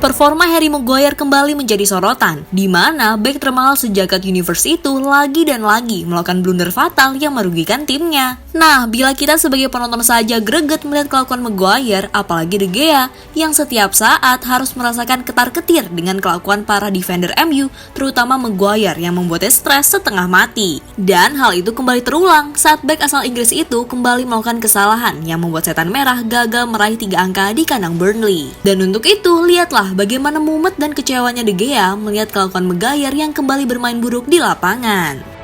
Performa Harry Maguire kembali menjadi sorotan, di mana bek termahal sejagat universe itu lagi dan lagi melakukan blunder fatal yang merugikan timnya. Nah, bila kita sebagai penonton saja greget melihat kelakuan Maguire, apalagi De Gea, yang setiap saat harus merasakan ketar-ketir dengan kelakuan para defender MU, terutama Maguire yang membuatnya stres setengah mati. Dan hal itu kembali terulang saat bek asal Inggris itu kembali melakukan kesalahan yang membuat setan merah gagal meraih 3 angka di kandang Burnley. Dan untuk itu, lihatlah bagaimana mumet dan kecewanya De Gea melihat kelakuan Maguire yang kembali bermain buruk di lapangan.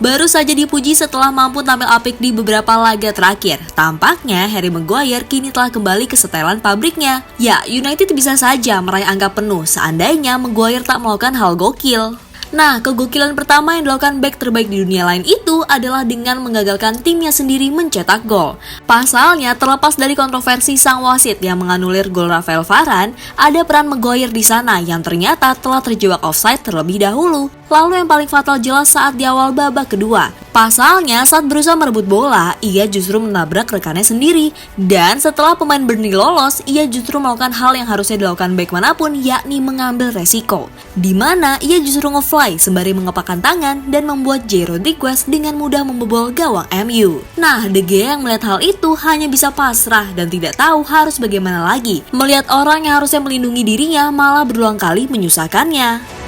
Baru saja dipuji setelah mampu tampil apik di beberapa laga terakhir. Tampaknya Harry Maguire kini telah kembali ke setelan pabriknya. Ya, United bisa saja meraih angka penuh seandainya Maguire tak melakukan hal gokil. Nah, kegokilan pertama yang dilakukan bek terbaik di dunia lain itu adalah dengan menggagalkan timnya sendiri mencetak gol. Pasalnya, terlepas dari kontroversi sang wasit yang menganulir gol Rafael Varane, ada peran Maguire di sana yang ternyata telah terjebak offside terlebih dahulu. Lalu yang paling fatal jelas saat di awal babak kedua. Pasalnya, saat berusaha merebut bola, ia justru menabrak rekannya sendiri. Dan setelah pemain Burnley lolos, ia justru melakukan hal yang harusnya dilakukan bek manapun, yakni mengambil resiko. Di mana ia justru ngefly sembari mengepakkan tangan dan membuat Jay Rodriguez dengan mudah membobol gawang MU. Nah, De Gea yang melihat hal itu hanya bisa pasrah dan tidak tahu harus bagaimana lagi. Melihat orang yang harusnya melindungi dirinya malah berulang kali menyusahkannya.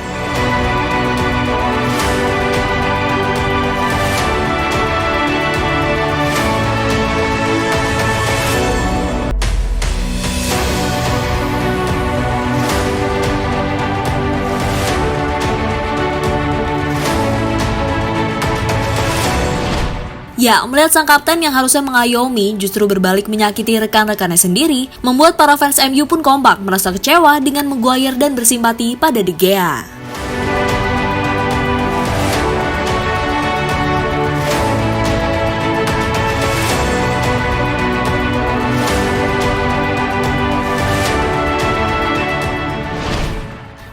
Ya, melihat sang kapten yang harusnya mengayomi justru berbalik menyakiti rekan-rekannya sendiri, membuat para fans MU pun kompak merasa kecewa dengan Maguire dan bersimpati pada De Gea.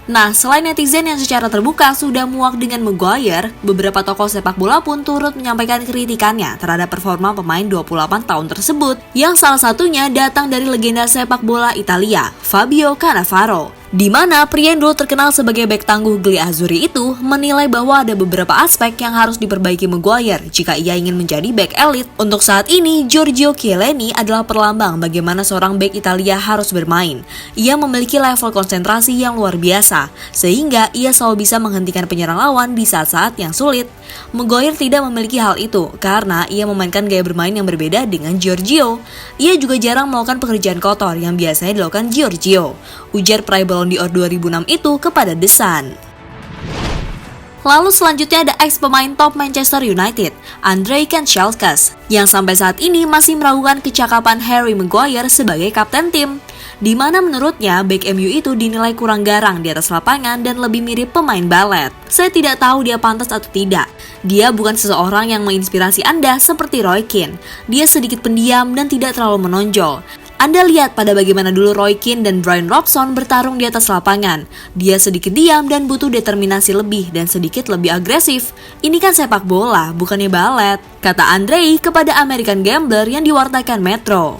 Nah, selain netizen yang secara terbuka sudah muak dengan Maguire, beberapa tokoh sepak bola pun turut menyampaikan kritikannya terhadap performa pemain 28 tahun tersebut, yang salah satunya datang dari legenda sepak bola Italia, Fabio Cannavaro. Di mana pria yang dulu terkenal sebagai bek tangguh Gli Azzurri itu menilai bahwa ada beberapa aspek yang harus diperbaiki Maguire jika ia ingin menjadi bek elit. Untuk saat ini, Giorgio Chiellini adalah perlambang bagaimana seorang bek Italia harus bermain. Ia memiliki level konsentrasi yang luar biasa, sehingga ia selalu bisa menghentikan penyerang lawan di saat-saat yang sulit. Maguire tidak memiliki hal itu karena ia memainkan gaya bermain yang berbeda dengan Giorgio. Ia juga jarang melakukan pekerjaan kotor yang biasanya dilakukan Giorgio, ujar peraih Ballon d'Or 2006 itu kepada The Sun. Lalu selanjutnya ada ex pemain top Manchester United, Andrei Kanchelskis, yang sampai saat ini masih meragukan kecakapan Harry Maguire sebagai kapten tim, di mana menurutnya bek MU itu dinilai kurang garang di atas lapangan dan lebih mirip pemain balet. Saya tidak tahu dia pantas atau tidak. Dia bukan seseorang yang menginspirasi Anda seperti Roy Keane. Dia sedikit pendiam dan tidak terlalu menonjol. Anda lihat pada bagaimana dulu Roy Keane dan Brian Robson bertarung di atas lapangan. Dia sedikit diam dan butuh determinasi lebih dan sedikit lebih agresif. Ini kan sepak bola, bukannya balet, kata Andrei kepada American Gambler yang diwartakan Metro.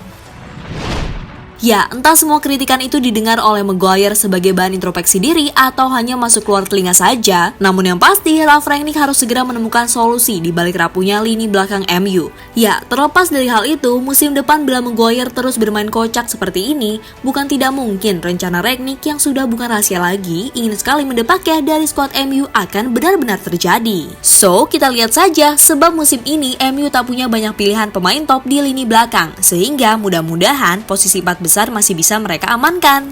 Ya, entah semua kritikan itu didengar oleh Maguire sebagai bahan introspeksi diri atau hanya masuk keluar telinga saja. Namun yang pasti, Ralf Rangnick harus segera menemukan solusi di balik rapuhnya lini belakang MU. Ya, terlepas dari hal itu, musim depan bila Maguire terus bermain kocak seperti ini, bukan tidak mungkin rencana Rangnick yang sudah bukan rahasia lagi, ingin sekali mendepaknya dari skuad MU akan benar-benar terjadi. So, kita lihat saja, sebab musim ini MU tak punya banyak pilihan pemain top di lini belakang, sehingga mudah-mudahan posisi 4 besar masih bisa mereka amankan.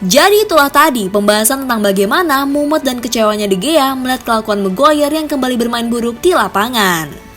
Jadi itulah tadi pembahasan tentang bagaimana mumet dan kecewanya De Gea melihat kelakuan Maguire yang kembali bermain buruk di lapangan.